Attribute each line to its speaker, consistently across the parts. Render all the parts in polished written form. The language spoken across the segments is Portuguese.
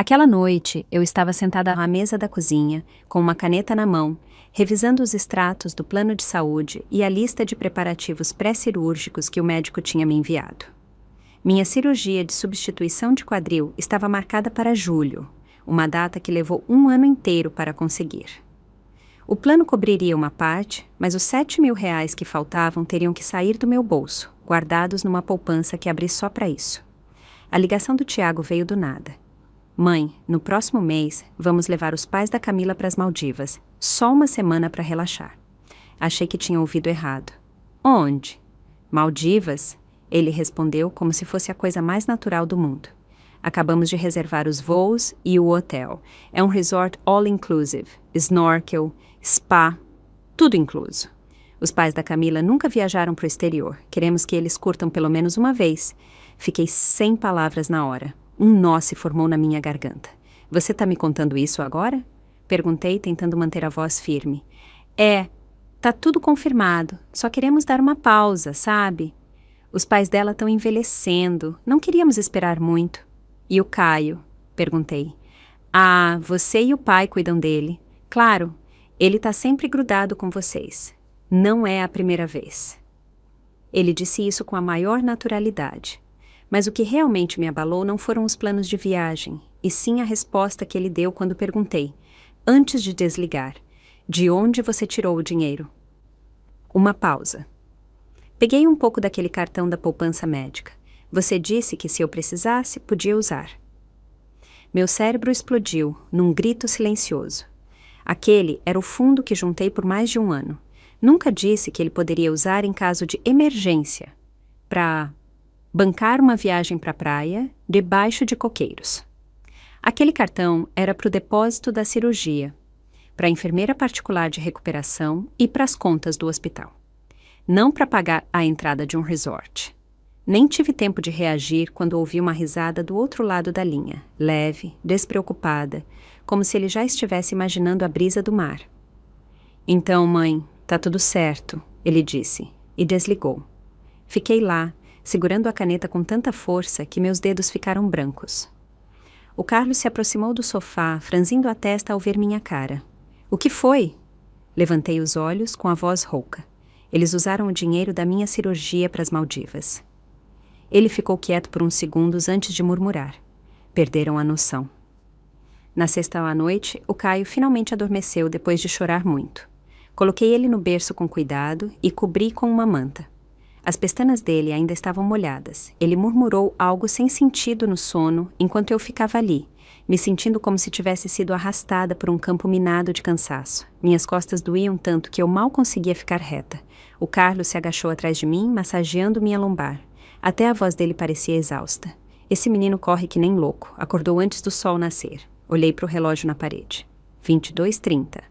Speaker 1: Aquela noite, eu estava sentada à mesa da cozinha, com uma caneta na mão, revisando os extratos do plano de saúde e a lista de preparativos pré-cirúrgicos que o médico tinha me enviado. Minha cirurgia de substituição de quadril estava marcada para julho, uma data que levou um ano inteiro para conseguir. O plano cobriria uma parte, mas os R$7.000 que faltavam teriam que sair do meu bolso, guardados numa poupança que abri só para isso. A ligação do Tiago veio do nada. Mãe, no próximo mês, vamos levar os pais da Camila para as Maldivas. Só uma semana para relaxar. Achei que tinha ouvido errado. Onde? Maldivas? Ele respondeu como se fosse a coisa mais natural do mundo. Acabamos de reservar os voos e o hotel. É um resort all-inclusive. Snorkel, spa, tudo incluso. Os pais da Camila nunca viajaram para o exterior. Queremos que eles curtam pelo menos uma vez. Fiquei sem palavras na hora. Um nó se formou na minha garganta. Você tá me contando isso agora? Perguntei, tentando manter a voz firme. Tá tudo confirmado. Só queremos dar uma pausa, sabe? Os pais dela estão envelhecendo. Não queríamos esperar muito. E o Caio? Perguntei. Ah, você e o pai cuidam dele. Claro, ele tá sempre grudado com vocês. Não é a primeira vez. Ele disse isso com a maior naturalidade. Mas o que realmente me abalou não foram os planos de viagem, e sim a resposta que ele deu quando perguntei, antes de desligar, de onde você tirou o dinheiro? Uma pausa. Peguei um pouco daquele cartão da poupança médica. Você disse que se eu precisasse, podia usar. Meu cérebro explodiu, num grito silencioso. Aquele era o fundo que juntei por mais de um ano. Nunca disse que ele poderia usar em caso de emergência, para bancar uma viagem para a praia, debaixo de coqueiros. Aquele cartão era para o depósito da cirurgia, para a enfermeira particular de recuperação e para as contas do hospital. Não para pagar a entrada de um resort. Nem tive tempo de reagir quando ouvi uma risada do outro lado da linha, leve, despreocupada, como se ele já estivesse imaginando a brisa do mar. Então, mãe, tá tudo certo, ele disse, e desligou. Fiquei lá, segurando a caneta com tanta força que meus dedos ficaram brancos. O Carlos se aproximou do sofá, franzindo a testa ao ver minha cara. O que foi? Levantei os olhos com a voz rouca. Eles usaram o dinheiro da minha cirurgia para as Maldivas. Ele ficou quieto por uns segundos antes de murmurar. Perderam a noção. Na sexta à noite, o Caio finalmente adormeceu depois de chorar muito. Coloquei ele no berço com cuidado e cobri com uma manta. As pestanas dele ainda estavam molhadas. Ele murmurou algo sem sentido no sono enquanto eu ficava ali, me sentindo como se tivesse sido arrastada por um campo minado de cansaço. Minhas costas doíam tanto que eu mal conseguia ficar reta. O Carlos se agachou atrás de mim, massageando minha lombar. Até a voz dele parecia exausta. Esse menino corre que nem louco. Acordou antes do sol nascer. Olhei para o relógio na parede. 22h30.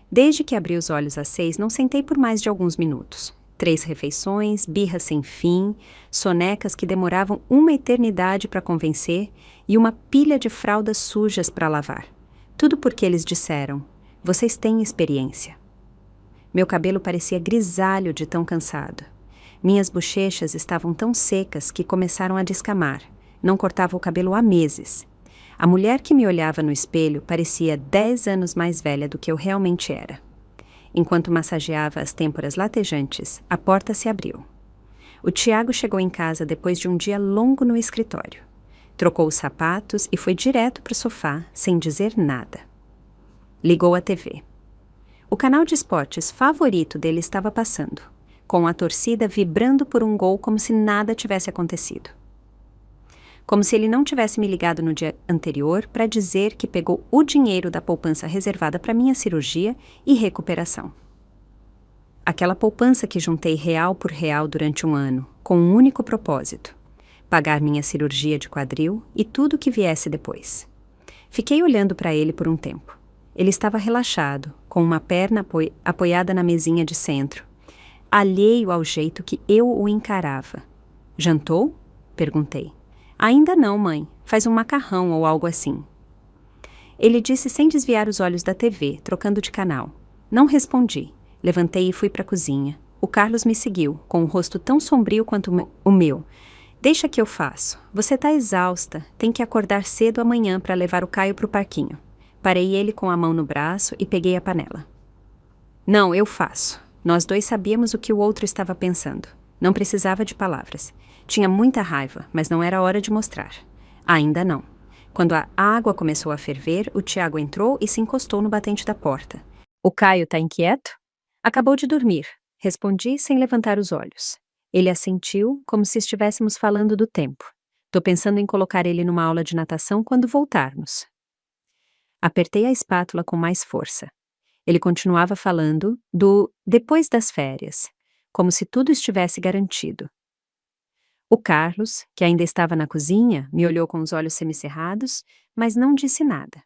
Speaker 1: Desde que abri os olhos às 6, não sentei por mais de alguns minutos. 3 refeições, birras sem fim, sonecas que demoravam uma eternidade para convencer e uma pilha de fraldas sujas para lavar. Tudo porque eles disseram, vocês têm experiência. Meu cabelo parecia grisalho de tão cansado. Minhas bochechas estavam tão secas que começaram a descamar. Não cortava o cabelo há meses. A mulher que me olhava no espelho parecia 10 anos mais velha do que eu realmente era. Enquanto massageava as têmporas latejantes, a porta se abriu. O Tiago chegou em casa depois de um dia longo no escritório. Trocou os sapatos e foi direto para o sofá, sem dizer nada. Ligou a TV. O canal de esportes favorito dele estava passando, com a torcida vibrando por um gol como se nada tivesse acontecido. Como se ele não tivesse me ligado no dia anterior para dizer que pegou o dinheiro da poupança reservada para minha cirurgia e recuperação. Aquela poupança que juntei real por real durante um ano, com um único propósito: pagar minha cirurgia de quadril e tudo o que viesse depois. Fiquei olhando para ele por um tempo. Ele estava relaxado, com uma perna apoiada na mesinha de centro, alheio ao jeito que eu o encarava. Jantou? Perguntei. Ainda não, mãe. Faz um macarrão ou algo assim. Ele disse sem desviar os olhos da TV, trocando de canal. Não respondi. Levantei e fui para a cozinha. O Carlos me seguiu, com o rosto tão sombrio quanto o meu. Deixa que eu faço. Você tá exausta, tem que acordar cedo amanhã para levar o Caio pro parquinho. Parei ele com a mão no braço e peguei a panela. Não, eu faço. Nós dois sabíamos o que o outro estava pensando. Não precisava de palavras. Tinha muita raiva, mas não era hora de mostrar. Ainda não. Quando a água começou a ferver, o Tiago entrou e se encostou no batente da porta. O Caio tá inquieto? Acabou de dormir. Respondi sem levantar os olhos. Ele assentiu, como se estivéssemos falando do tempo. Tô pensando em colocar ele numa aula de natação quando voltarmos. Apertei a espátula com mais força. Ele continuava falando do depois das férias, como se tudo estivesse garantido. O Carlos, que ainda estava na cozinha, me olhou com os olhos semicerrados, mas não disse nada.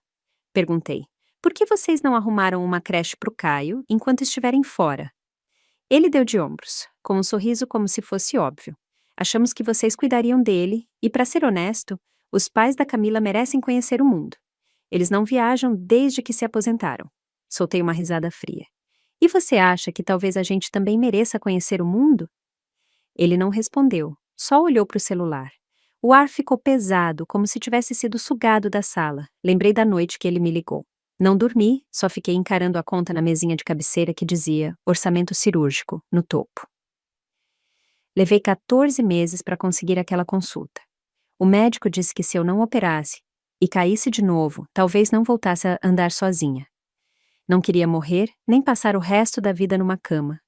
Speaker 1: Perguntei, por que vocês não arrumaram uma creche pro Caio enquanto estiverem fora? Ele deu de ombros, com um sorriso como se fosse óbvio. Achamos que vocês cuidariam dele e, para ser honesto, os pais da Camila merecem conhecer o mundo. Eles não viajam desde que se aposentaram. Soltei uma risada fria. E você acha que talvez a gente também mereça conhecer o mundo? Ele não respondeu, só olhou para o celular. O ar ficou pesado, como se tivesse sido sugado da sala. Lembrei da noite que ele me ligou. Não dormi, só fiquei encarando a conta na mesinha de cabeceira que dizia orçamento cirúrgico, no topo. Levei 14 meses para conseguir aquela consulta. O médico disse que se eu não operasse e caísse de novo, talvez não voltasse a andar sozinha. Não queria morrer, nem passar o resto da vida numa cama.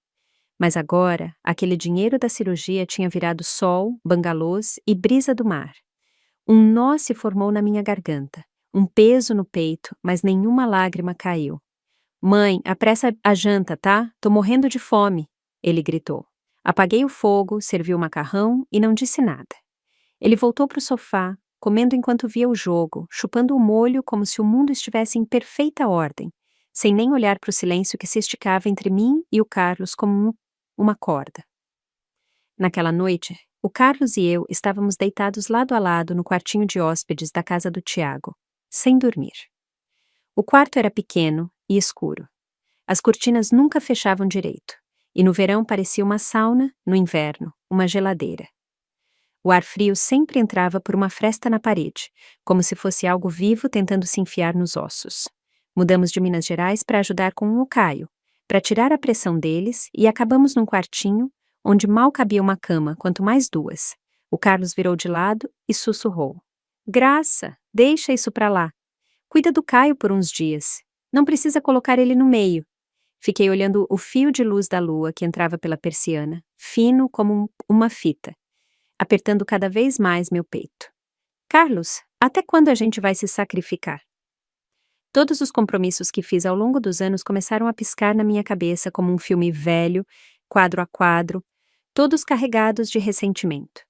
Speaker 1: Mas agora, aquele dinheiro da cirurgia tinha virado sol, bangalôs e brisa do mar. Um nó se formou na minha garganta, um peso no peito, mas nenhuma lágrima caiu. Mãe, apressa a janta, tá? Tô morrendo de fome, ele gritou. Apaguei o fogo, servi o macarrão e não disse nada. Ele voltou pro sofá, comendo enquanto via o jogo, chupando o molho como se o mundo estivesse em perfeita ordem, sem nem olhar para o silêncio que se esticava entre mim e o Carlos como uma corda. Naquela noite, o Carlos e eu estávamos deitados lado a lado no quartinho de hóspedes da casa do Tiago, sem dormir. O quarto era pequeno e escuro. As cortinas nunca fechavam direito, e no verão parecia uma sauna, no inverno, uma geladeira. O ar frio sempre entrava por uma fresta na parede, como se fosse algo vivo tentando se enfiar nos ossos. Mudamos de Minas Gerais para ajudar com o Caio, para tirar a pressão deles, e acabamos num quartinho onde mal cabia uma cama, quanto mais duas. O Carlos virou de lado e sussurrou. Graça, deixa isso pra lá. Cuida do Caio por uns dias. Não precisa colocar ele no meio. Fiquei olhando o fio de luz da lua que entrava pela persiana, fino como uma fita, apertando cada vez mais meu peito. Carlos, até quando a gente vai se sacrificar? Todos os compromissos que fiz ao longo dos anos começaram a piscar na minha cabeça como um filme velho, quadro a quadro, todos carregados de ressentimento.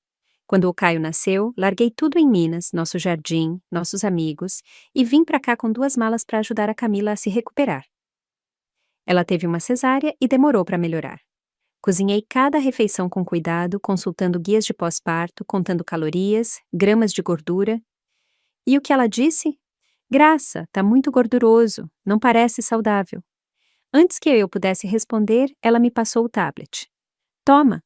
Speaker 1: Quando o Caio nasceu, larguei tudo em Minas, nosso jardim, nossos amigos, e vim para cá com 2 malas para ajudar a Camila a se recuperar. Ela teve uma cesárea e demorou para melhorar. Cozinhei cada refeição com cuidado, consultando guias de pós-parto, contando calorias, gramas de gordura. E o que ela disse? Graça, tá muito gorduroso, não parece saudável. Antes que eu pudesse responder, ela me passou o tablet. Toma!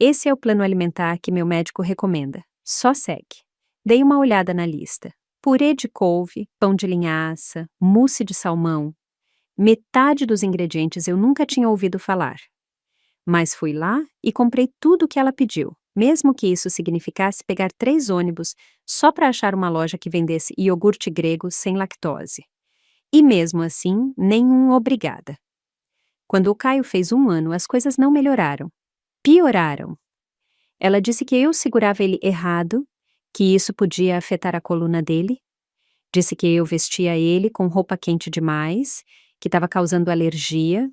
Speaker 1: Esse é o plano alimentar que meu médico recomenda. Só segue. Dei uma olhada na lista. Purê de couve, pão de linhaça, mousse de salmão. Metade dos ingredientes eu nunca tinha ouvido falar. Mas fui lá e comprei tudo o que ela pediu, mesmo que isso significasse pegar 3 ônibus só para achar uma loja que vendesse iogurte grego sem lactose. E mesmo assim, nenhum obrigada. Quando o Caio fez 1 ano, as coisas não melhoraram. Pioraram. Ela disse que eu segurava ele errado, que isso podia afetar a coluna dele. Disse que eu vestia ele com roupa quente demais, que estava causando alergia.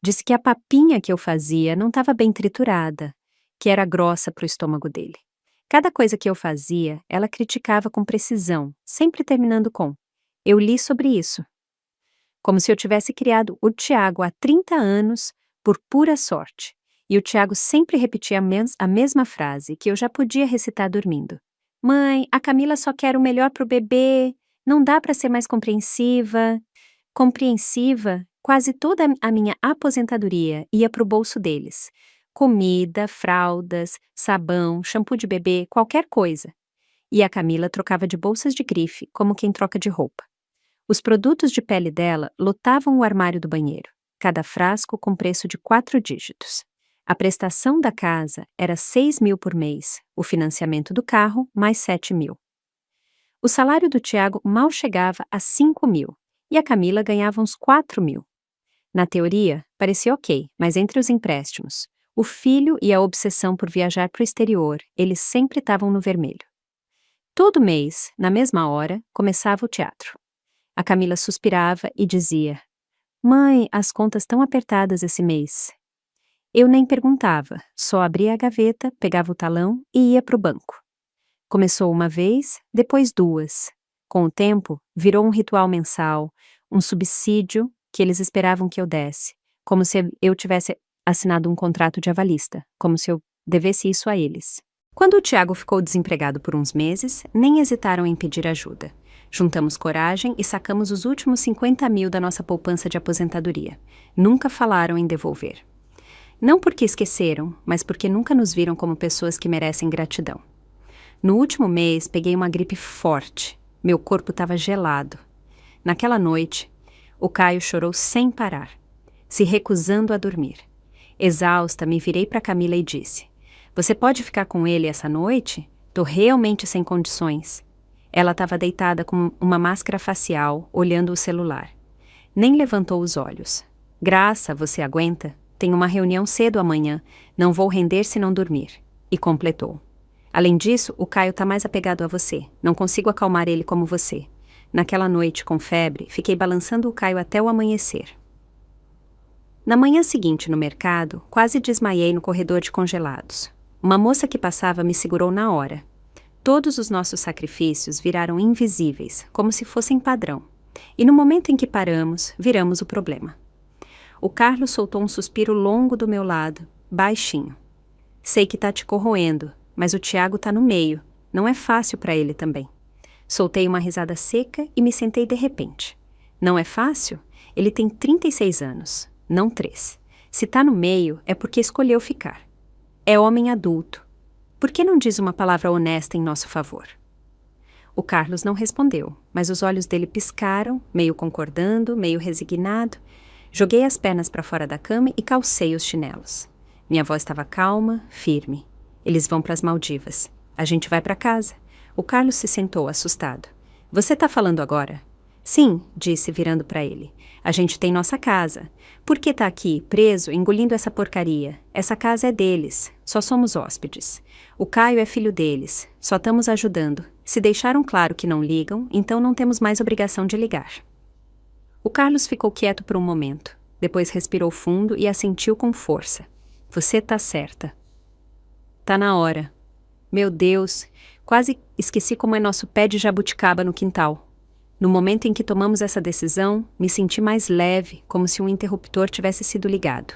Speaker 1: Disse que a papinha que eu fazia não estava bem triturada, que era grossa para o estômago dele. Cada coisa que eu fazia, ela criticava com precisão, sempre terminando com: eu li sobre isso. Como se eu tivesse criado o Tiago há 30 anos por pura sorte. E o Tiago sempre repetia a mesma frase, que eu já podia recitar dormindo. Mãe, a Camila só quer o melhor pro bebê, não dá para ser mais compreensiva. Compreensiva, quase toda a minha aposentadoria ia pro bolso deles. Comida, fraldas, sabão, shampoo de bebê, qualquer coisa. E a Camila trocava de bolsas de grife, como quem troca de roupa. Os produtos de pele dela lotavam o armário do banheiro, cada frasco com preço de 4 dígitos. A prestação da casa era 6.000 por mês, o financiamento do carro mais 7.000. O salário do Tiago mal chegava a 5.000 e a Camila ganhava uns 4.000. Na teoria, parecia ok, mas entre os empréstimos, o filho e a obsessão por viajar para o exterior, eles sempre estavam no vermelho. Todo mês, na mesma hora, começava o teatro. A Camila suspirava e dizia: "Mãe, as contas estão apertadas esse mês." Eu nem perguntava, só abria a gaveta, pegava o talão e ia para o banco. Começou uma vez, depois 2. Com o tempo, virou um ritual mensal, um subsídio que eles esperavam que eu desse, como se eu tivesse assinado um contrato de avalista, como se eu devesse isso a eles. Quando o Tiago ficou desempregado por uns meses, nem hesitaram em pedir ajuda. Juntamos coragem e sacamos os últimos 50.000 da nossa poupança de aposentadoria. Nunca falaram em devolver. Não porque esqueceram, mas porque nunca nos viram como pessoas que merecem gratidão. No último mês, peguei uma gripe forte. Meu corpo estava gelado. Naquela noite, o Caio chorou sem parar, se recusando a dormir. Exausta, me virei para Camila e disse: "Você pode ficar com ele essa noite? Tô realmente sem condições." Ela estava deitada com uma máscara facial, olhando o celular. Nem levantou os olhos. "Graça, você aguenta? Tenho uma reunião cedo amanhã. Não vou render se não dormir." E completou: "Além disso, o Caio tá mais apegado a você. Não consigo acalmar ele como você. Naquela noite, com febre, fiquei balançando o Caio até o amanhecer." Na manhã seguinte, no mercado, quase desmaiei no corredor de congelados. Uma moça que passava me segurou na hora. Todos os nossos sacrifícios viraram invisíveis, como se fossem padrão. E no momento em que paramos, viramos o problema. O Carlos soltou um suspiro longo do meu lado, baixinho. "Sei que tá te corroendo, mas o Tiago tá no meio. Não é fácil para ele também." Soltei uma risada seca e me sentei de repente. Não é fácil? Ele tem 36 anos, não 3. Se tá no meio, é porque escolheu ficar. É homem adulto. Por que não diz uma palavra honesta em nosso favor? O Carlos não respondeu, mas os olhos dele piscaram, meio concordando, meio resignado. Joguei as pernas para fora da cama e calcei os chinelos. Minha voz estava calma, firme. "Eles vão para as Maldivas. A gente vai para casa." O Carlos se sentou, assustado. "Você tá falando agora?" "Sim", disse, virando para ele. "A gente tem nossa casa. Por que tá aqui, preso, engolindo essa porcaria? Essa casa é deles. Só somos hóspedes. O Caio é filho deles. Só estamos ajudando. Se deixaram claro que não ligam, então não temos mais obrigação de ligar." O Carlos ficou quieto por um momento. Depois respirou fundo e assentiu com força. "Você tá certa." "Tá na hora." Meu Deus, quase esqueci como é nosso pé de jabuticaba no quintal. No momento em que tomamos essa decisão, me senti mais leve, como se um interruptor tivesse sido ligado.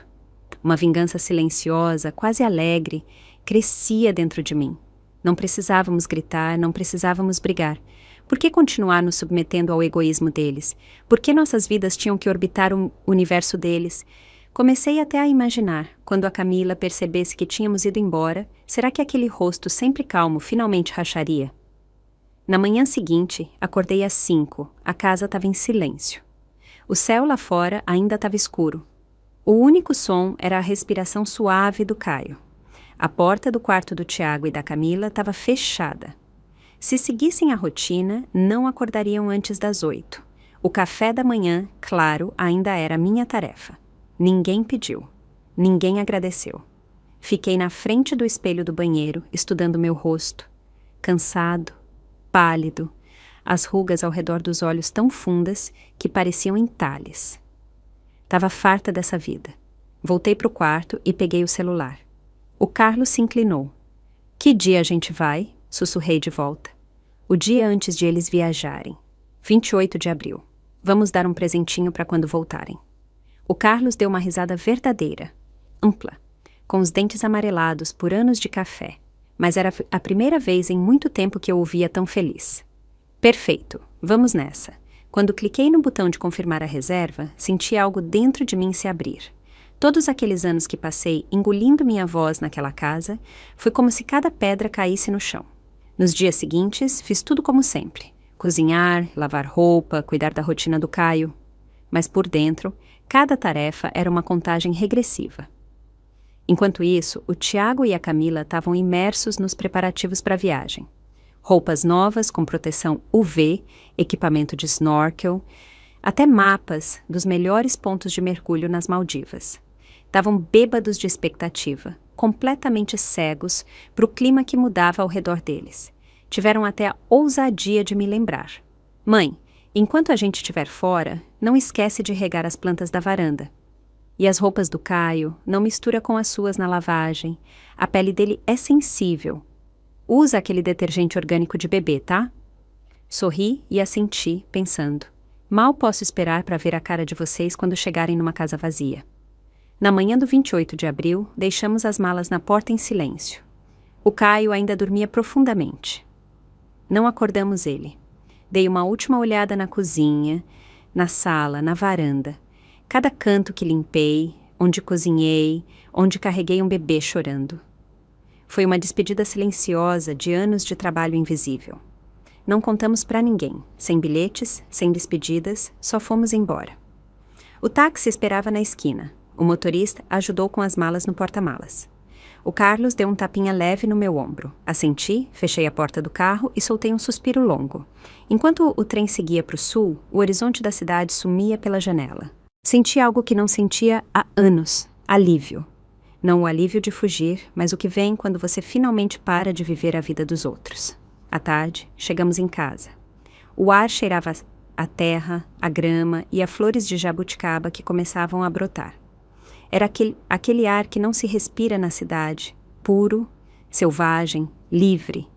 Speaker 1: Uma vingança silenciosa, quase alegre, crescia dentro de mim. Não precisávamos gritar, não precisávamos brigar. Por que continuar nos submetendo ao egoísmo deles? Por que nossas vidas tinham que orbitar o universo deles? Comecei até a imaginar, quando a Camila percebesse que tínhamos ido embora, será que aquele rosto sempre calmo finalmente racharia? Na manhã seguinte, acordei às 5, a casa estava em silêncio. O céu lá fora ainda estava escuro. O único som era a respiração suave do Caio. A porta do quarto do Tiago e da Camila estava fechada. Se seguissem a rotina, não acordariam antes das 8. O café da manhã, claro, ainda era minha tarefa. Ninguém pediu. Ninguém agradeceu. Fiquei na frente do espelho do banheiro, estudando meu rosto. Cansado, pálido, as rugas ao redor dos olhos tão fundas que pareciam entalhes. Tava farta dessa vida. Voltei pro quarto e peguei o celular. O Carlos se inclinou. "Que dia a gente vai?" Sussurrei de volta. "O dia antes de eles viajarem. 28 de abril. Vamos dar um presentinho para quando voltarem." O Carlos deu uma risada verdadeira, ampla, com os dentes amarelados por anos de café, mas era a primeira vez em muito tempo que eu o via tão feliz. "Perfeito, vamos nessa." Quando cliquei no botão de confirmar a reserva, senti algo dentro de mim se abrir. Todos aqueles anos que passei engolindo minha voz naquela casa, foi como se cada pedra caísse no chão. Nos dias seguintes, fiz tudo como sempre. Cozinhar, lavar roupa, cuidar da rotina do Caio. Mas por dentro, cada tarefa era uma contagem regressiva. Enquanto isso, o Tiago e a Camila estavam imersos nos preparativos para a viagem. Roupas novas com proteção UV, equipamento de snorkel, até mapas dos melhores pontos de mergulho nas Maldivas. Estavam bêbados de expectativa, completamente cegos para o clima que mudava ao redor deles. Tiveram até a ousadia de me lembrar. Mãe, enquanto a gente estiver fora, não esquece de regar as plantas da varanda. E as roupas do Caio, não mistura com as suas na lavagem. A pele dele é sensível. Usa aquele detergente orgânico de bebê, tá? Sorri e assenti, pensando. Mal posso esperar para ver a cara de vocês quando chegarem numa casa vazia. Na manhã do 28 de abril, deixamos as malas na porta em silêncio. O Caio ainda dormia profundamente. Não acordamos ele. Dei uma última olhada na cozinha, na sala, na varanda. Cada canto que limpei, onde cozinhei, onde carreguei um bebê chorando. Foi uma despedida silenciosa de anos de trabalho invisível. Não contamos para ninguém, sem bilhetes, sem despedidas, só fomos embora. O táxi esperava na esquina. O motorista ajudou com as malas no porta-malas. O Carlos deu um tapinha leve no meu ombro. Assenti, fechei a porta do carro e soltei um suspiro longo. Enquanto o trem seguia para o sul, o horizonte da cidade sumia pela janela. Senti algo que não sentia há anos. Alívio. Não o alívio de fugir, mas o que vem quando você finalmente para de viver a vida dos outros. À tarde, chegamos em casa. O ar cheirava a terra, a grama e a flores de jabuticaba que começavam a brotar. Era aquele ar que não se respira na cidade, puro, selvagem, livre.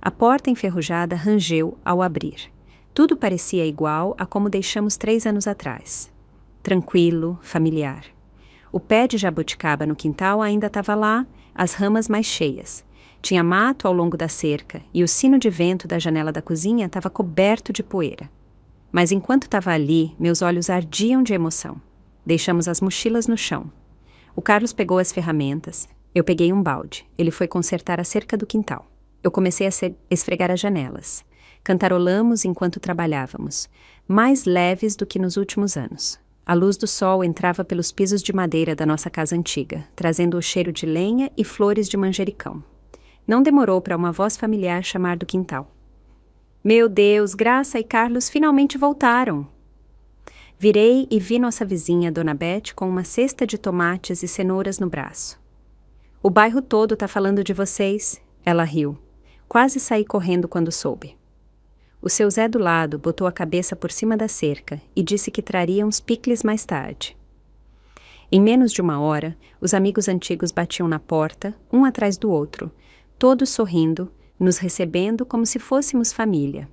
Speaker 1: A porta enferrujada rangeu ao abrir. Tudo parecia igual a como deixamos 3 anos atrás. Tranquilo, familiar. O pé de jabuticaba no quintal ainda estava lá, as ramas mais cheias. Tinha mato ao longo da cerca e o sino de vento da janela da cozinha estava coberto de poeira. Mas enquanto estava ali, meus olhos ardiam de emoção. Deixamos as mochilas no chão. O Carlos pegou as ferramentas. Eu peguei um balde. Ele foi consertar a cerca do quintal. Eu comecei a esfregar as janelas. Cantarolamos enquanto trabalhávamos, mais leves do que nos últimos anos. A luz do sol entrava pelos pisos de madeira da nossa casa antiga, trazendo o cheiro de lenha e flores de manjericão. Não demorou para uma voz familiar chamar do quintal. Meu Deus, Graça e Carlos finalmente voltaram! Virei e vi nossa vizinha, Dona Beth, com uma cesta de tomates e cenouras no braço. O bairro todo tá falando de vocês, ela riu. Quase saí correndo quando soube. O seu Zé do lado botou a cabeça por cima da cerca e disse que traria uns picles mais tarde. Em menos de 1 hora, os amigos antigos batiam na porta, um atrás do outro, todos sorrindo, nos recebendo como se fôssemos família.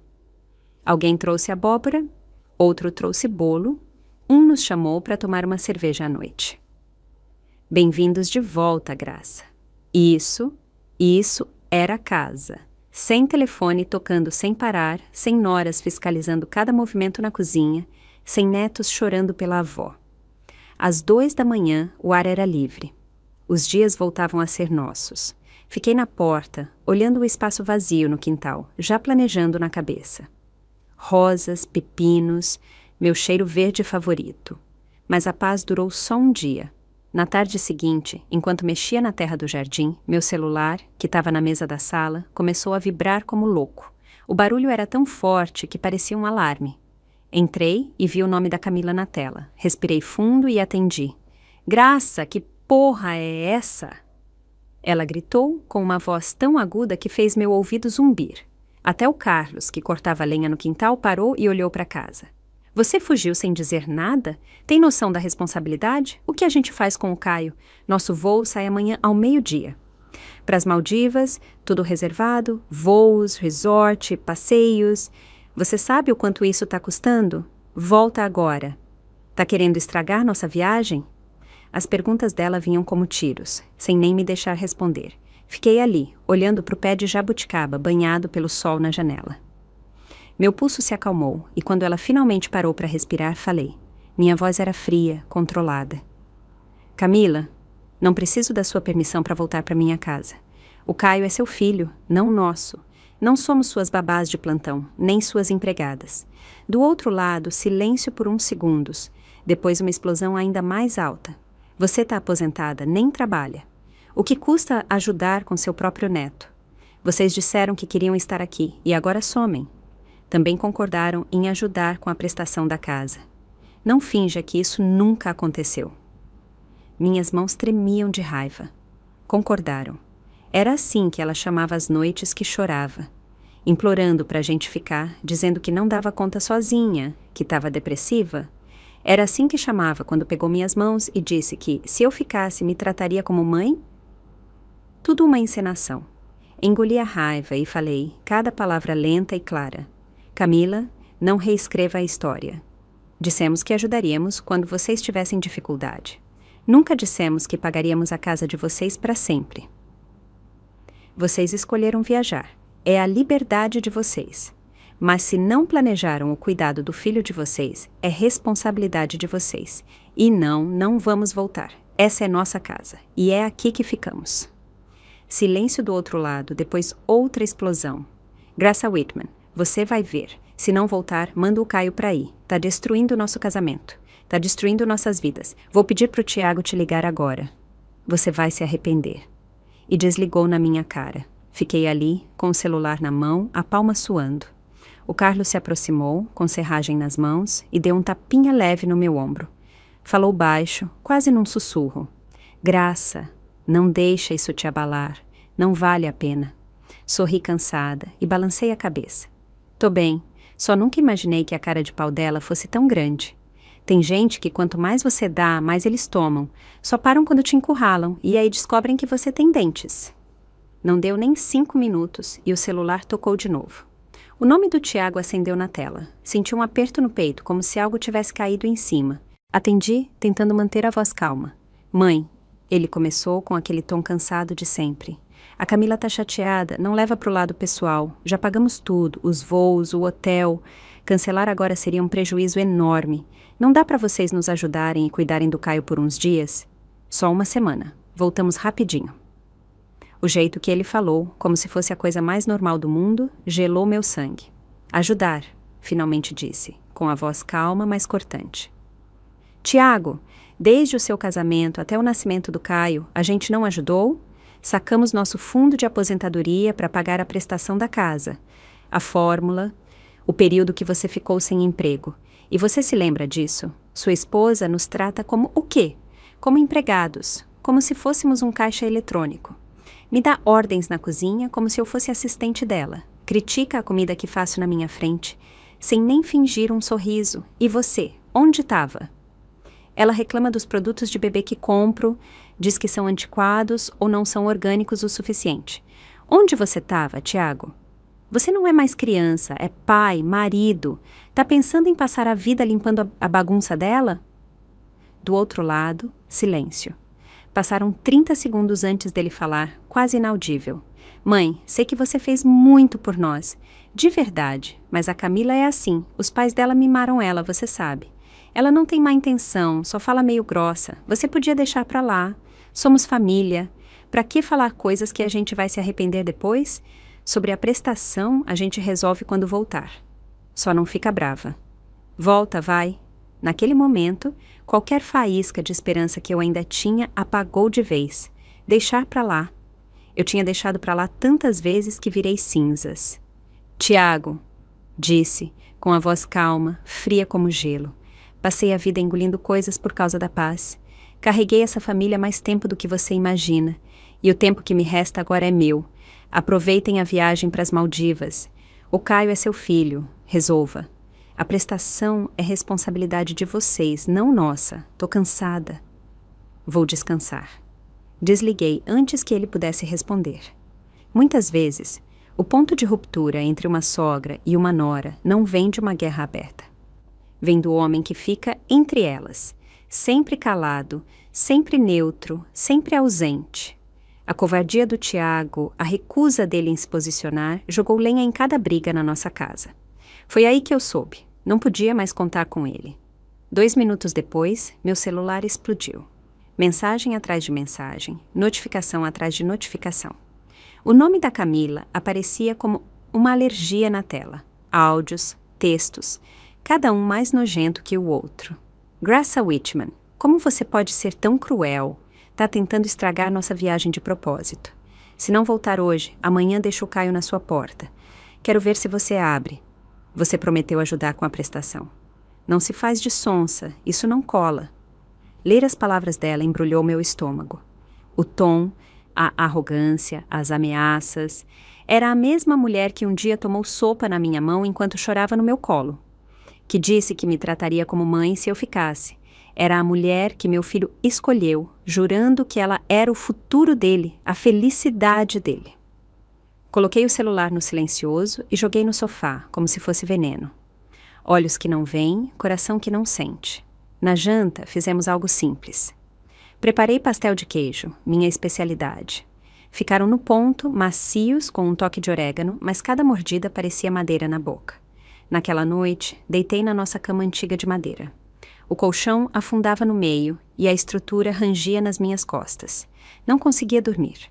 Speaker 1: Alguém trouxe abóbora, outro trouxe bolo, um nos chamou para tomar uma cerveja à noite. Bem-vindos de volta, Graça. Isso era casa. Sem telefone tocando sem parar, sem noras fiscalizando cada movimento na cozinha, sem netos chorando pela avó. Às 2 da manhã, o ar era livre. Os dias voltavam a ser nossos. Fiquei na porta, olhando o espaço vazio no quintal, já planejando na cabeça. Rosas, pepinos, meu cheiro verde favorito. Mas a paz durou só um dia. Na tarde seguinte, enquanto mexia na terra do jardim, meu celular, que estava na mesa da sala, começou a vibrar como louco. O barulho era tão forte que parecia um alarme. Entrei e vi o nome da Camila na tela. Respirei fundo e atendi. Graça, que porra é essa? Ela gritou com uma voz tão aguda que fez meu ouvido zumbir. Até o Carlos, que cortava lenha no quintal, parou e olhou para casa. Você fugiu sem dizer nada? Tem noção da responsabilidade? O que a gente faz com o Caio? Nosso voo sai amanhã ao 12h. Para as Maldivas, tudo reservado, voos, resort, passeios. Você sabe o quanto isso está custando? Volta agora. Tá querendo estragar nossa viagem? As perguntas dela vinham como tiros, sem nem me deixar responder. Fiquei ali, olhando para o pé de jabuticaba banhado pelo sol na janela. Meu pulso se acalmou e quando ela finalmente parou para respirar, falei. Minha voz era fria, controlada. Camila, não preciso da sua permissão para voltar para minha casa. O Caio é seu filho, não nosso. Não somos suas babás de plantão, nem suas empregadas. Do outro lado, silêncio por uns segundos. Depois uma explosão ainda mais alta. Você está aposentada, nem trabalha. O que custa ajudar com seu próprio neto? Vocês disseram que queriam estar aqui e agora somem. Também concordaram em ajudar com a prestação da casa. Não finja que isso nunca aconteceu. Minhas mãos tremiam de raiva. Concordaram. Era assim que ela chamava as noites que chorava, implorando para a gente ficar, dizendo que não dava conta sozinha, que estava depressiva. Era assim que chamava quando pegou minhas mãos e disse que, se eu ficasse, me trataria como mãe? Tudo uma encenação. Engoli a raiva e falei, cada palavra lenta e clara. Camila, não reescreva a história. Dissemos que ajudaríamos quando vocês tivessem dificuldade. Nunca dissemos que pagaríamos a casa de vocês para sempre. Vocês escolheram viajar. É a liberdade de vocês. Mas se não planejaram o cuidado do filho de vocês, é responsabilidade de vocês. E não vamos voltar. Essa é nossa casa. E é aqui que ficamos. Silêncio do outro lado, depois outra explosão. Graça Whitman, você vai ver. Se não voltar, manda o Caio para aí. Tá destruindo o nosso casamento. Tá destruindo nossas vidas. Vou pedir pro Tiago te ligar agora. Você vai se arrepender. E desligou na minha cara. Fiquei ali, com o celular na mão, a palma suando. O Carlos se aproximou, com serragem nas mãos, e deu um tapinha leve no meu ombro. Falou baixo, quase num sussurro. Graça, não deixa isso te abalar. Não vale a pena. Sorri cansada e balancei a cabeça. Tô bem, só nunca imaginei que a cara de pau dela fosse tão grande. Tem gente que quanto mais você dá, mais eles tomam. Só param quando te encurralam e aí descobrem que você tem dentes. Não deu nem 5 minutos e o celular tocou de novo. O nome do Tiago acendeu na tela. Senti um aperto no peito, como se algo tivesse caído em cima. Atendi, tentando manter a voz calma. Mãe, ele começou com aquele tom cansado de sempre. A Camila tá chateada, não leva pro lado pessoal. Já pagamos tudo, os voos, o hotel. Cancelar agora seria um prejuízo enorme. Não dá para vocês nos ajudarem e cuidarem do Caio por uns dias? Só uma semana. Voltamos rapidinho. O jeito que ele falou, como se fosse a coisa mais normal do mundo, gelou meu sangue. Ajudar, finalmente disse, com a voz calma, mas cortante. Tiago, desde o seu casamento até o nascimento do Caio, a gente não ajudou? Sacamos nosso fundo de aposentadoria para pagar a prestação da casa. A fórmula, o período que você ficou sem emprego. E você se lembra disso? Sua esposa nos trata como o quê? Como empregados, como se fôssemos um caixa eletrônico. Me dá ordens na cozinha como se eu fosse assistente dela. Critica a comida que faço na minha frente, sem nem fingir um sorriso. E você, onde estava? Ela reclama dos produtos de bebê que compro, diz que são antiquados ou não são orgânicos o suficiente. Onde você estava, Tiago? Você não é mais criança, é pai, marido. Tá pensando em passar a vida limpando a bagunça dela? Do outro lado, silêncio. Passaram 30 segundos antes dele falar, quase inaudível. Mãe, sei que você fez muito por nós. De verdade, mas a Camila é assim. Os pais dela mimaram ela, você sabe. Ela não tem má intenção, só fala meio grossa. Você podia deixar pra lá. Somos família. Pra que falar coisas que a gente vai se arrepender depois? Sobre a prestação, a gente resolve quando voltar. Só não fica brava. Volta, vai. Naquele momento, qualquer faísca de esperança que eu ainda tinha apagou de vez. Deixar pra lá. Eu tinha deixado pra lá tantas vezes que virei cinzas. Tiago, disse, com a voz calma, fria como gelo. Passei a vida engolindo coisas por causa da paz. Carreguei essa família mais tempo do que você imagina. E o tempo que me resta agora é meu. Aproveitem a viagem para as Maldivas. O Caio é seu filho. Resolva. A prestação é responsabilidade de vocês, não nossa. Tô cansada. Vou descansar. Desliguei antes que ele pudesse responder. Muitas vezes, o ponto de ruptura entre uma sogra e uma nora não vem de uma guerra aberta. Vem do homem que fica entre elas, sempre calado, sempre neutro, sempre ausente. A covardia do Tiago, a recusa dele em se posicionar, jogou lenha em cada briga na nossa casa. Foi aí que eu soube. Não podia mais contar com ele. 2 minutos depois, meu celular explodiu. Mensagem atrás de mensagem, notificação atrás de notificação. O nome da Camila aparecia como uma alergia na tela. Áudios, textos, cada um mais nojento que o outro. Graça Whitman, como você pode ser tão cruel? Tá tentando estragar nossa viagem de propósito. Se não voltar hoje, amanhã deixo o Caio na sua porta. Quero ver se você abre. Você prometeu ajudar com a prestação. Não se faz de sonsa, isso não cola. Ler as palavras dela embrulhou meu estômago. O tom, a arrogância, as ameaças. Era a mesma mulher que um dia tomou sopa na minha mão enquanto chorava no meu colo. Que disse que me trataria como mãe se eu ficasse. Era a mulher que meu filho escolheu, jurando que ela era o futuro dele, a felicidade dele. Coloquei o celular no silencioso e joguei no sofá, como se fosse veneno. Olhos que não veem, coração que não sente. Na janta, fizemos algo simples. Preparei pastel de queijo, minha especialidade. Ficaram no ponto, macios, com um toque de orégano, mas cada mordida parecia madeira na boca. Naquela noite, deitei na nossa cama antiga de madeira. O colchão afundava no meio e a estrutura rangia nas minhas costas. Não conseguia dormir.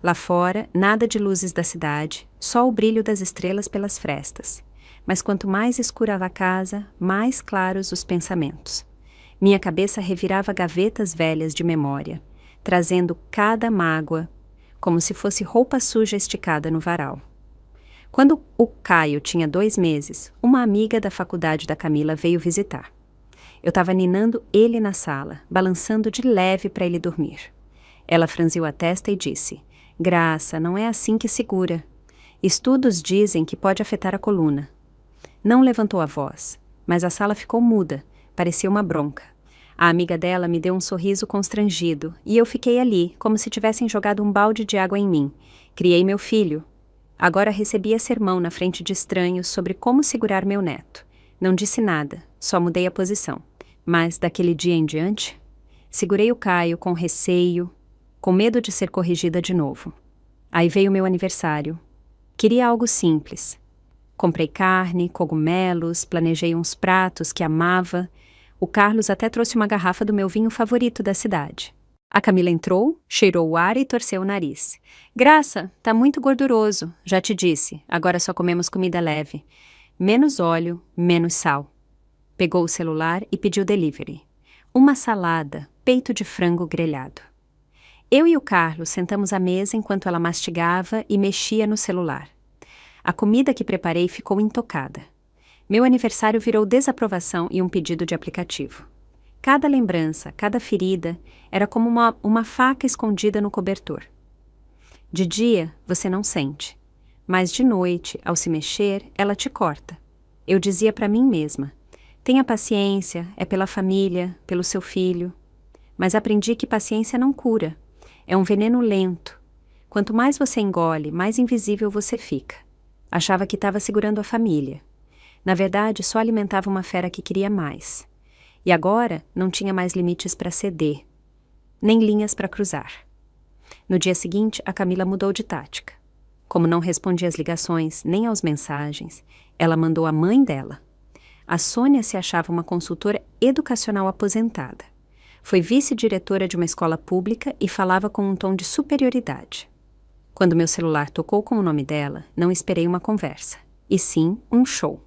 Speaker 1: Lá fora, nada de luzes da cidade, só o brilho das estrelas pelas frestas. Mas quanto mais escura a casa, mais claros os pensamentos. Minha cabeça revirava gavetas velhas de memória, trazendo cada mágoa, como se fosse roupa suja esticada no varal. Quando o Caio tinha 2 meses, uma amiga da faculdade da Camila veio visitar. Eu estava ninando ele na sala, balançando de leve para ele dormir. Ela franziu a testa e disse: Graça, não é assim que segura. Estudos dizem que pode afetar a coluna. Não levantou a voz, mas a sala ficou muda, parecia uma bronca. A amiga dela me deu um sorriso constrangido e eu fiquei ali, como se tivessem jogado um balde de água em mim. Criei meu filho. Agora recebia sermão na frente de estranhos sobre como segurar meu neto. Não disse nada, só mudei a posição. Mas, daquele dia em diante, segurei o Caio com receio, com medo de ser corrigida de novo. Aí veio meu aniversário. Queria algo simples. Comprei carne, cogumelos, planejei uns pratos que amava. O Carlos até trouxe uma garrafa do meu vinho favorito da cidade. A Camila entrou, cheirou o ar e torceu o nariz. Graça, tá muito gorduroso, já te disse. Agora só comemos comida leve. Menos óleo, menos sal. Pegou o celular e pediu delivery. Uma salada, peito de frango grelhado. Eu e o Carlos sentamos à mesa enquanto ela mastigava e mexia no celular. A comida que preparei ficou intocada. Meu aniversário virou desaprovação e um pedido de aplicativo. Cada lembrança, cada ferida, era como uma faca escondida no cobertor. De dia, você não sente. Mas de noite, ao se mexer, ela te corta. Eu dizia para mim mesma: tenha paciência, é pela família, pelo seu filho. Mas aprendi que paciência não cura. É um veneno lento. Quanto mais você engole, mais invisível você fica. Achava que estava segurando a família. Na verdade, só alimentava uma fera que queria mais. E agora não tinha mais limites para ceder, nem linhas para cruzar. No dia seguinte, a Camila mudou de tática. Como não respondia às ligações, nem às mensagens, ela mandou a mãe dela. A Sônia se achava uma consultora educacional aposentada. Foi vice-diretora de uma escola pública e falava com um tom de superioridade. Quando meu celular tocou com o nome dela, não esperei uma conversa, e sim um show.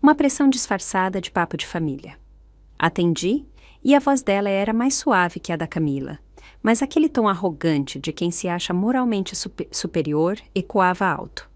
Speaker 1: Uma pressão disfarçada de papo de família. Atendi, e a voz dela era mais suave que a da Camila, mas aquele tom arrogante de quem se acha moralmente superior ecoava alto.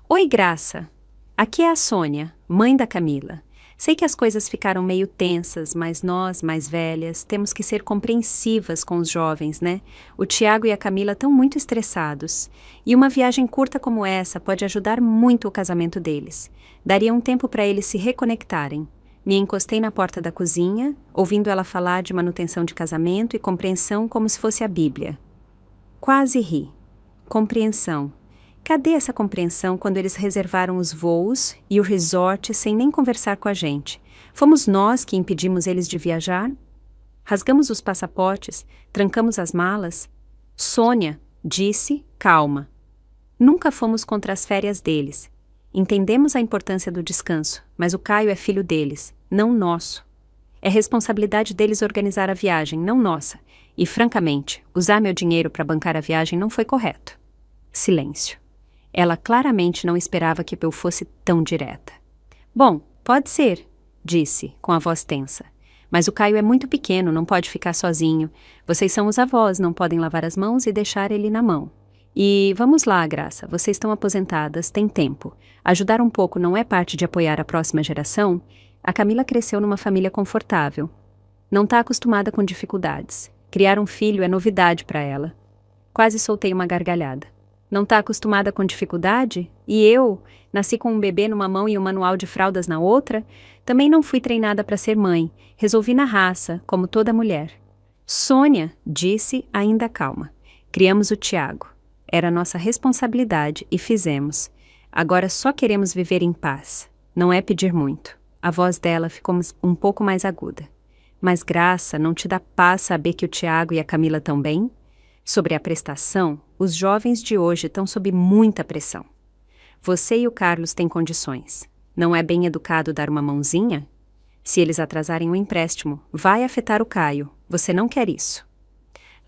Speaker 1: Oi, Graça. Aqui é a Sônia, mãe da Camila. Sei que as coisas ficaram meio tensas, mas nós, mais velhas, temos que ser compreensivas com os jovens, né? O Tiago e a Camila estão muito estressados. E uma viagem curta como essa pode ajudar muito o casamento deles. Daria um tempo para eles se reconectarem. Me encostei na porta da cozinha, ouvindo ela falar de manutenção de casamento e compreensão como se fosse a Bíblia. Quase ri. Compreensão. Cadê essa compreensão quando eles reservaram os voos e o resort sem nem conversar com a gente? Fomos nós que impedimos eles de viajar? Rasgamos os passaportes, trancamos as malas. Sônia disse, calma. Nunca fomos contra as férias deles. Entendemos a importância do descanso, mas o Caio é filho deles, não nosso. É responsabilidade deles organizar a viagem, não nossa. E, francamente, usar meu dinheiro para bancar a viagem não foi correto. Silêncio. Ela claramente não esperava que eu fosse tão direta. Bom, pode ser, disse, com a voz tensa. Mas o Caio é muito pequeno, não pode ficar sozinho. Vocês são os avós, não podem lavar as mãos e deixar ele na mão. E vamos lá, Graça, vocês estão aposentadas, têm tempo. Ajudar um pouco não é parte de apoiar a próxima geração? A Camila cresceu numa família confortável. Não está acostumada com dificuldades. Criar um filho é novidade para ela. Quase soltei uma gargalhada. Não está acostumada com dificuldade? E eu, nasci com um bebê numa mão e um manual de fraldas na outra? Também não fui treinada para ser mãe. Resolvi na raça, como toda mulher. Sônia, disse, ainda calma. Criamos o Tiago. Era nossa responsabilidade e fizemos. Agora só queremos viver em paz. Não é pedir muito. A voz dela ficou um pouco mais aguda. Mas, Graça, não te dá paz saber que o Tiago e a Camila estão bem? Sobre a prestação, os jovens de hoje estão sob muita pressão. Você e o Carlos têm condições. Não é bem educado dar uma mãozinha? Se eles atrasarem o empréstimo, vai afetar o Caio. Você não quer isso.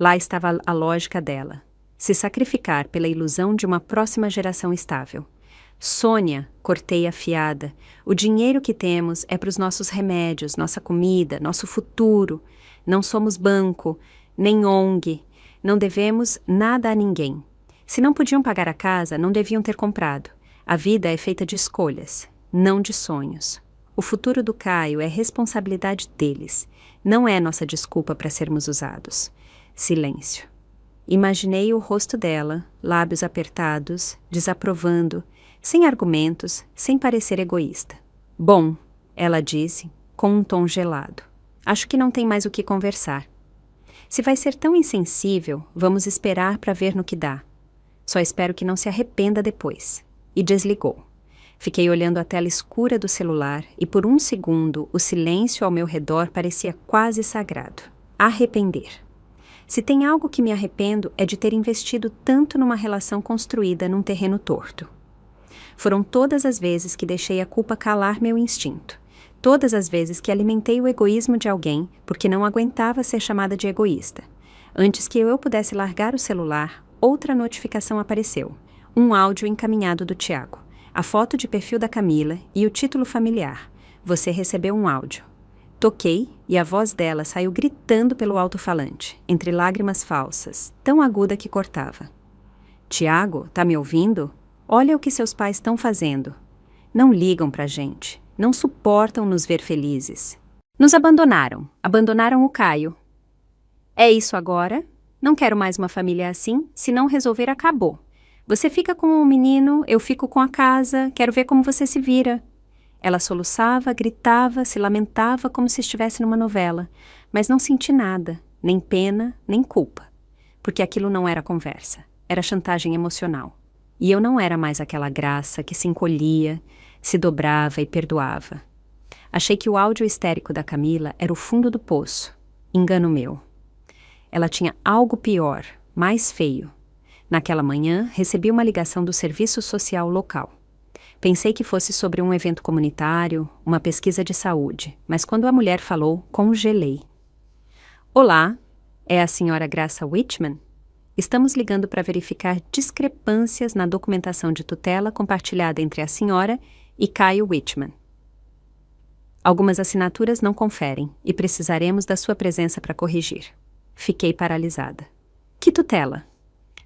Speaker 1: Lá estava a lógica dela. Se sacrificar pela ilusão de uma próxima geração estável. Sônia, cortei afiada, o dinheiro que temos é para os nossos remédios, nossa comida, nosso futuro. Não somos banco, nem ONG. Não devemos nada a ninguém. Se não podiam pagar a casa, não deviam ter comprado. A vida é feita de escolhas, não de sonhos. O futuro do Caio é responsabilidade deles. Não é nossa desculpa para sermos usados. Silêncio. Imaginei o rosto dela, lábios apertados, desaprovando, sem argumentos, sem parecer egoísta. Bom, ela disse, com um tom gelado. Acho que não tem mais o que conversar. Se vai ser tão insensível, vamos esperar para ver no que dá. Só espero que não se arrependa depois. E desligou. Fiquei olhando a tela escura do celular e por um segundo o silêncio ao meu redor parecia quase sagrado. Arrepender. Se tem algo que me arrependo é de ter investido tanto numa relação construída num terreno torto. Foram todas as vezes que deixei a culpa calar meu instinto. Todas as vezes que alimentei o egoísmo de alguém porque não aguentava ser chamada de egoísta. Antes que eu pudesse largar o celular, outra notificação apareceu. Um áudio encaminhado do Tiago. A foto de perfil da Camila e o título familiar. Você recebeu um áudio. Toquei e a voz dela saiu gritando pelo alto-falante, entre lágrimas falsas, tão aguda que cortava. Tiago, tá me ouvindo? Olha o que seus pais estão fazendo. Não ligam pra gente. Não suportam nos ver felizes. Nos abandonaram. Abandonaram o Caio. É isso agora? Não quero mais uma família assim. Se não resolver, acabou. Você fica com o menino, eu fico com a casa. Quero ver como você se vira. Ela soluçava, gritava, se lamentava como se estivesse numa novela. Mas não senti nada. Nem pena, nem culpa. Porque aquilo não era conversa. Era chantagem emocional. E eu não era mais aquela Graça que se encolhia, se dobrava e perdoava. Achei que o áudio histérico da Camila era o fundo do poço. Engano meu. Ela tinha algo pior, mais feio. Naquela manhã, recebi uma ligação do serviço social local. Pensei que fosse sobre um evento comunitário, uma pesquisa de saúde, mas quando a mulher falou, congelei. Olá, é a senhora Graça Whitman? Estamos ligando para verificar discrepâncias na documentação de tutela compartilhada entre a senhora e Caio Whitman. Algumas assinaturas não conferem e precisaremos da sua presença para corrigir. Fiquei paralisada. Que tutela?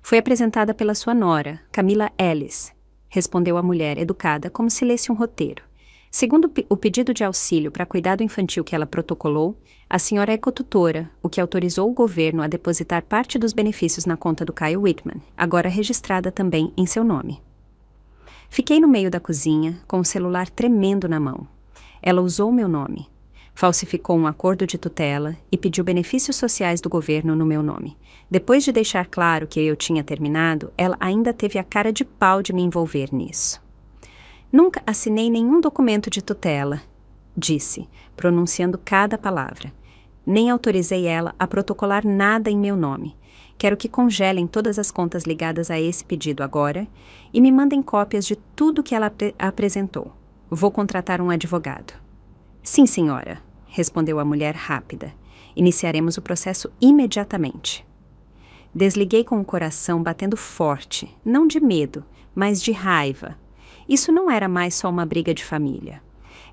Speaker 1: Foi apresentada pela sua nora, Camila Ellis, respondeu a mulher educada como se lesse um roteiro. Segundo o pedido de auxílio para cuidado infantil que ela protocolou, a senhora é cotutora, o que autorizou o governo a depositar parte dos benefícios na conta do Caio Whitman, agora registrada também em seu nome. Fiquei no meio da cozinha, com o celular tremendo na mão. Ela usou meu nome. Falsificou um acordo de tutela e pediu benefícios sociais do governo no meu nome. Depois de deixar claro que eu tinha terminado, ela ainda teve a cara de pau de me envolver nisso. Nunca assinei nenhum documento de tutela, disse, pronunciando cada palavra. Nem autorizei ela a protocolar nada em meu nome. Quero que congelem todas as contas ligadas a esse pedido agora e me mandem cópias de tudo que ela apresentou. Vou contratar um advogado. Sim, senhora, respondeu a mulher rápida. Iniciaremos o processo imediatamente. Desliguei com o coração batendo forte, não de medo, mas de raiva. Isso não era mais só uma briga de família.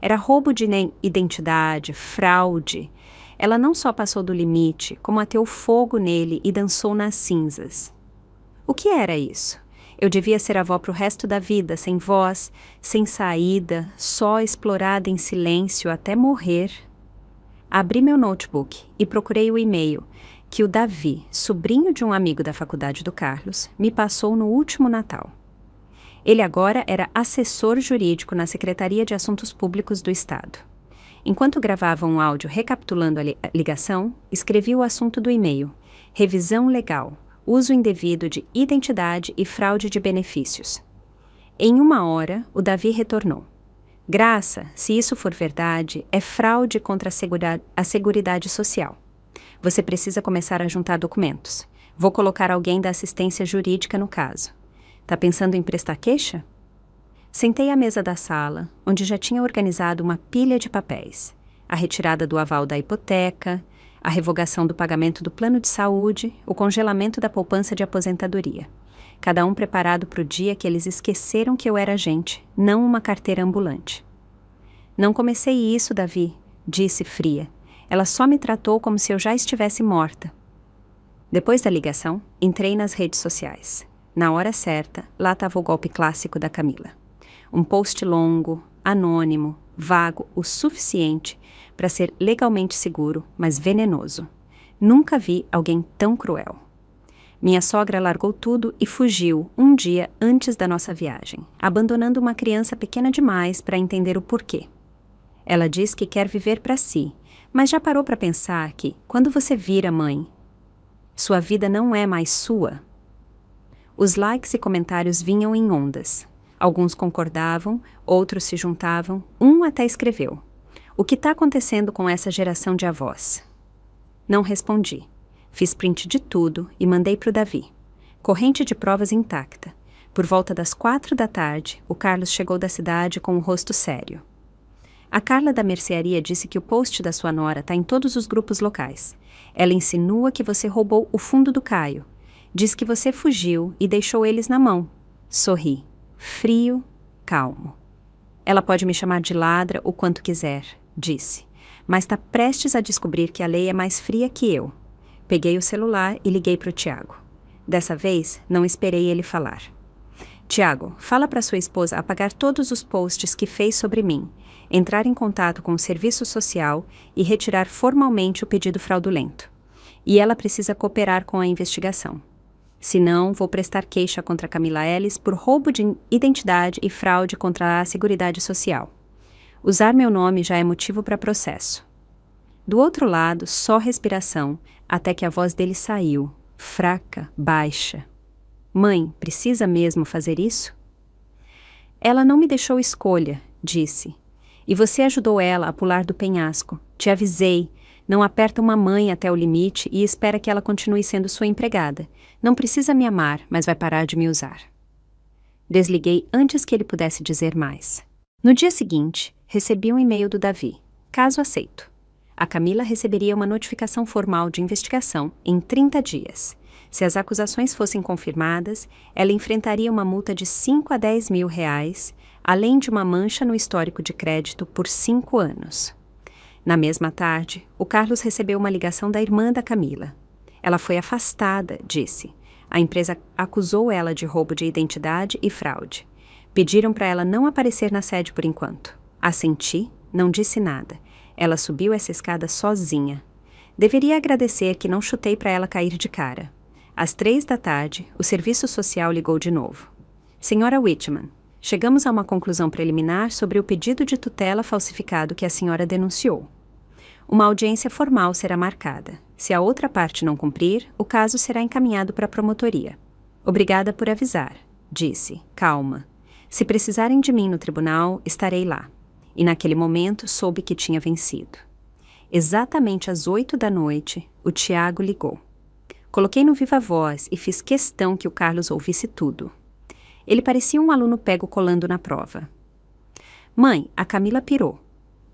Speaker 1: Era roubo de identidade, fraude. Ela não só passou do limite, como ateu fogo nele e dançou nas cinzas. O que era isso? Eu devia ser avó para o resto da vida, sem voz, sem saída, só explorada em silêncio até morrer. Abri meu notebook e procurei o e-mail que o Davi, sobrinho de um amigo da faculdade do Carlos, me passou no último Natal. Ele agora era assessor jurídico na Secretaria de Assuntos Públicos do Estado. Enquanto gravava um áudio recapitulando a ligação, escrevi o assunto do e-mail: revisão legal, uso indevido de identidade e fraude de benefícios. Em 1 hora, o Davi retornou. Graça, se isso for verdade, é fraude contra a Seguridade Social. Você precisa começar a juntar documentos. Vou colocar alguém da assistência jurídica no caso. Tá pensando em prestar queixa? Sentei à mesa da sala, onde já tinha organizado uma pilha de papéis. A retirada do aval da hipoteca, a revogação do pagamento do plano de saúde, o congelamento da poupança de aposentadoria. Cada um preparado para o dia que eles esqueceram que eu era gente, não uma carteira ambulante. Não comecei isso, Davi, disse fria. Ela só me tratou como se eu já estivesse morta. Depois da ligação, entrei nas redes sociais. Na hora certa, lá estava o golpe clássico da Camila. Um post longo, anônimo, vago o suficiente para ser legalmente seguro, mas venenoso. Nunca vi alguém tão cruel. Minha sogra largou tudo e fugiu um dia antes da nossa viagem, abandonando uma criança pequena demais para entender o porquê. Ela diz que quer viver para si, mas já parou para pensar que, quando você vira mãe, sua vida não é mais sua? Os likes e comentários vinham em ondas. Alguns concordavam, outros se juntavam, um até escreveu: o que está acontecendo com essa geração de avós? Não respondi. Fiz print de tudo e mandei para o Davi. Corrente de provas intacta. Por volta das 4 da tarde, o Carlos chegou da cidade com o rosto sério. A Carla da mercearia disse que o post da sua nora está em todos os grupos locais. Ela insinua que você roubou o fundo do Caio. Diz que você fugiu e deixou eles na mão. Sorri. Frio, calmo. Ela pode me chamar de ladra o quanto quiser, disse. Mas está prestes a descobrir que a lei é mais fria que eu. Peguei o celular e liguei para o Tiago. Dessa vez, não esperei ele falar. Tiago, fala para sua esposa apagar todos os posts que fez sobre mim, entrar em contato com o serviço social e retirar formalmente o pedido fraudulento. E ela precisa cooperar com a investigação. Senão, vou prestar queixa contra Camila Ellis por roubo de identidade e fraude contra a Seguridade Social. Usar meu nome já é motivo para processo. Do outro lado, só respiração, até que a voz dele saiu, fraca, baixa. Mãe, precisa mesmo fazer isso? Ela não me deixou escolha, disse. E você ajudou ela a pular do penhasco. Te avisei. Não aperta uma mãe até o limite e espera que ela continue sendo sua empregada. Não precisa me amar, mas vai parar de me usar. Desliguei antes que ele pudesse dizer mais. No dia seguinte, recebi um e-mail do Davi. Caso aceito. A Camila receberia uma notificação formal de investigação em 30 dias. Se as acusações fossem confirmadas, ela enfrentaria uma multa de 5 a 10 mil reais, além de uma mancha no histórico de crédito por 5 anos. Na mesma tarde, o Carlos recebeu uma ligação da irmã da Camila. Ela foi afastada, disse. A empresa acusou ela de roubo de identidade e fraude. Pediram para ela não aparecer na sede por enquanto. Assenti, não disse nada. Ela subiu essa escada sozinha. Deveria agradecer que não chutei para ela cair de cara. Às 3 da tarde, o serviço social ligou de novo. Senhora Whitman, chegamos a uma conclusão preliminar sobre o pedido de tutela falsificado que a senhora denunciou. Uma audiência formal será marcada. Se a outra parte não cumprir, o caso será encaminhado para a promotoria. Obrigada por avisar, disse, calma. Se precisarem de mim no tribunal, estarei lá. E naquele momento soube que tinha vencido. Exatamente às 8 da noite, o Tiago ligou. Coloquei no viva voz e fiz questão que o Carlos ouvisse tudo. Ele parecia um aluno pego colando na prova. Mãe, a Camila pirou.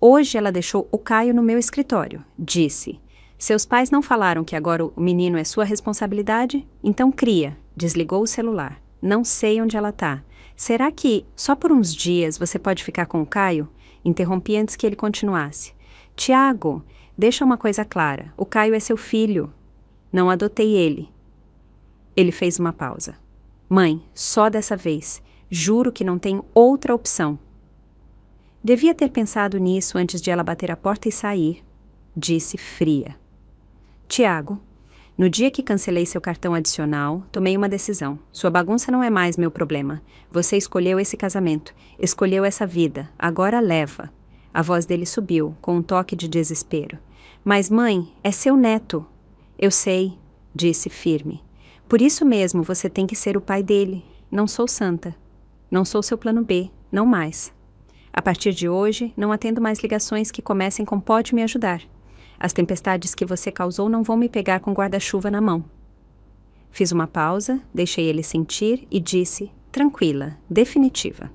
Speaker 1: Hoje ela deixou o Caio no meu escritório. Disse: seus pais não falaram que agora o menino é sua responsabilidade? Então cria. Desligou o celular. Não sei onde ela tá. Será que, só por uns dias, você pode ficar com o Caio? Interrompi antes que ele continuasse. Tiago, deixa uma coisa clara. O Caio é seu filho. Não adotei ele. Ele fez uma pausa. Mãe, só dessa vez. Juro que não tem outra opção. Devia ter pensado nisso antes de ela bater a porta e sair. Disse fria. Tiago, no dia que cancelei seu cartão adicional, tomei uma decisão. Sua bagunça não é mais meu problema. Você escolheu esse casamento, escolheu essa vida. Agora leva. A voz dele subiu, com um toque de desespero. Mas, mãe, é seu neto. Eu sei, disse firme. Por isso mesmo você tem que ser o pai dele. Não sou santa. Não sou seu plano B, não mais. A partir de hoje, não atendo mais ligações que comecem com pode me ajudar. As tempestades que você causou não vão me pegar com guarda-chuva na mão. Fiz uma pausa, deixei ele sentir e disse, tranquila, definitiva.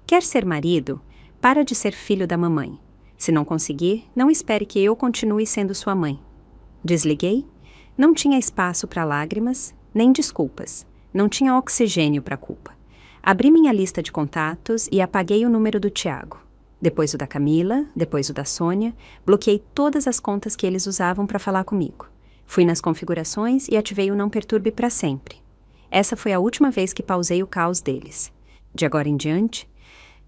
Speaker 1: Quer ser marido? Para de ser filho da mamãe. Se não conseguir, não espere que eu continue sendo sua mãe. Desliguei. Não tinha espaço para lágrimas, nem desculpas. Não tinha oxigênio para culpa. Abri minha lista de contatos e apaguei o número do Tiago. Depois o da Camila, depois o da Sônia, bloqueei todas as contas que eles usavam para falar comigo. Fui nas configurações e ativei o Não Perturbe para sempre. Essa foi a última vez que pausei o caos deles. De agora em diante,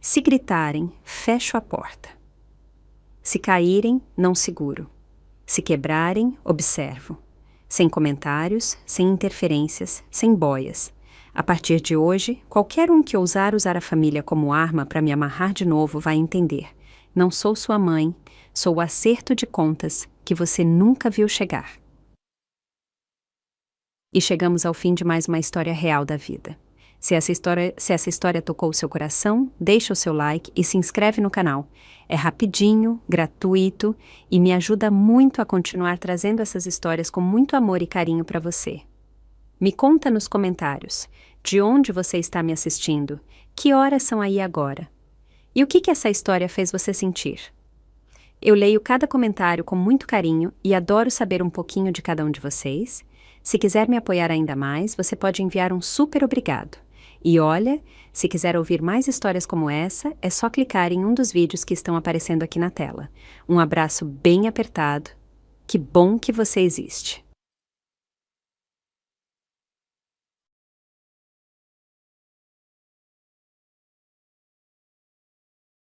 Speaker 1: se gritarem, fecho a porta. Se caírem, não seguro. Se quebrarem, observo. Sem comentários, sem interferências, sem boias. A partir de hoje, qualquer um que ousar usar a família como arma para me amarrar de novo vai entender. Não sou sua mãe, sou o acerto de contas que você nunca viu chegar. E chegamos ao fim de mais uma história real da vida. Se essa história tocou o seu coração, deixa o seu like e se inscreve no canal. É rapidinho, gratuito e me ajuda muito a continuar trazendo essas histórias com muito amor e carinho para você. Me conta nos comentários de onde você está me assistindo, que horas são aí agora? E o que essa história fez você sentir? Eu leio cada comentário com muito carinho e adoro saber um pouquinho de cada um de vocês. Se quiser me apoiar ainda mais, você pode enviar um super obrigado. E olha, se quiser ouvir mais histórias como essa, é só clicar em um dos vídeos que estão aparecendo aqui na tela. Um abraço bem apertado. Que bom que você existe!